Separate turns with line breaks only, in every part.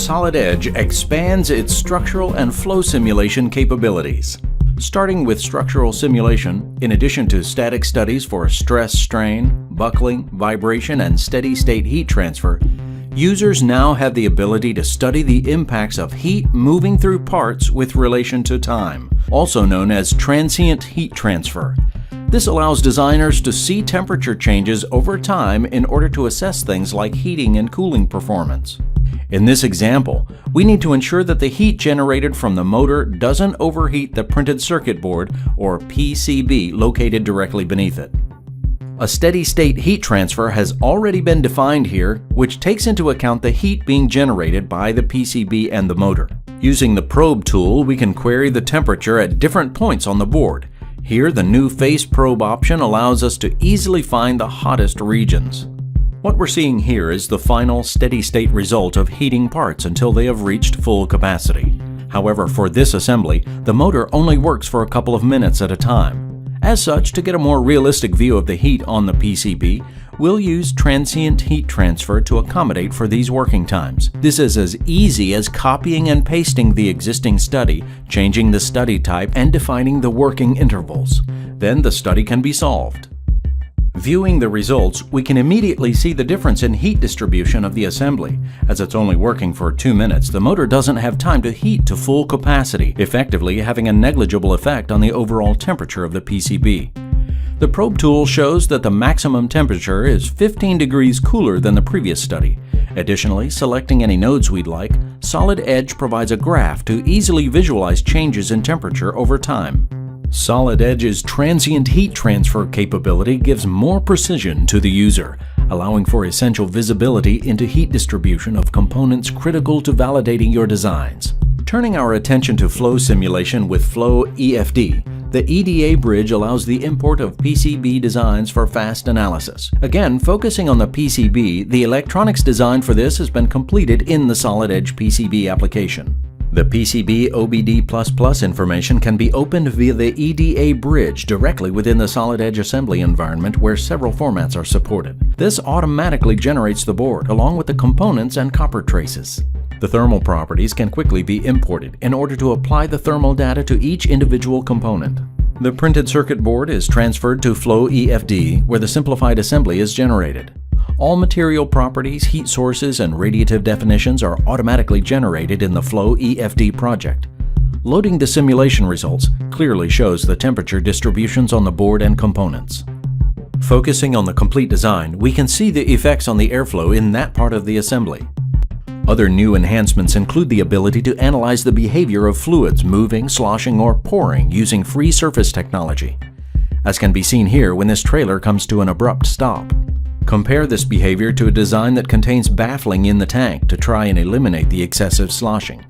Solid Edge expands its structural and flow simulation capabilities. Starting with structural simulation, in addition to static studies for stress, strain, buckling, vibration, and steady-state heat transfer, users now have the ability to study the impacts of heat moving through parts with relation to time, also known as transient heat transfer. This allows designers to see temperature changes over time in order to assess things like heating and cooling performance. In this example, we need to ensure that the heat generated from the motor doesn't overheat the printed circuit board, or PCB, located directly beneath it. A steady-state heat transfer has already been defined here, which takes into account the heat being generated by the PCB and the motor. Using the probe tool, we can query the temperature at different points on the board. Here, the new face probe option allows us to easily find the hottest regions. What we're seeing here is the final steady-state result of heating parts until they have reached full capacity. However, for this assembly, the motor only works for a couple of minutes at a time. As such, to get a more realistic view of the heat on the PCB, we'll use transient heat transfer to accommodate for these working times. This is as easy as copying and pasting the existing study, changing the study type, and defining the working intervals. Then the study can be solved. Viewing the results, we can immediately see the difference in heat distribution of the assembly. As it's only working for 2 minutes, the motor doesn't have time to heat to full capacity, effectively having a negligible effect on the overall temperature of the PCB. The probe tool shows that the maximum temperature is 15 degrees cooler than the previous study. Additionally, selecting any nodes we'd like, Solid Edge provides a graph to easily visualize changes in temperature over time. Solid Edge's transient heat transfer capability gives more precision to the user, allowing for essential visibility into heat distribution of components critical to validating your designs. Turning our attention to flow simulation with Flow EFD, the EDA bridge allows the import of PCB designs for fast analysis. Again, focusing on the PCB, the electronics design for this has been completed in the Solid Edge PCB application. The PCB OBD++ information can be opened via the EDA bridge directly within the Solid Edge assembly environment, where several formats are supported. This automatically generates the board along with the components and copper traces. The thermal properties can quickly be imported in order to apply the thermal data to each individual component. The printed circuit board is transferred to Flow EFD, where the simplified assembly is generated. All material properties, heat sources, and radiative definitions are automatically generated in the Flow EFD project. Loading the simulation results clearly shows the temperature distributions on the board and components. Focusing on the complete design, we can see the effects on the airflow in that part of the assembly. Other new enhancements include the ability to analyze the behavior of fluids moving, sloshing, or pouring using free surface technology, as can be seen here when this trailer comes to an abrupt stop. Compare this behavior to a design that contains baffling in the tank to try and eliminate the excessive sloshing.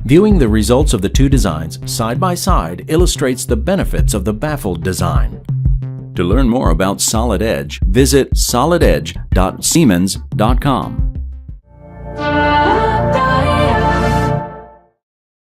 Viewing the results of the two designs side by side illustrates the benefits of the baffled design. To learn more about Solid Edge, visit solidedge.siemens.com.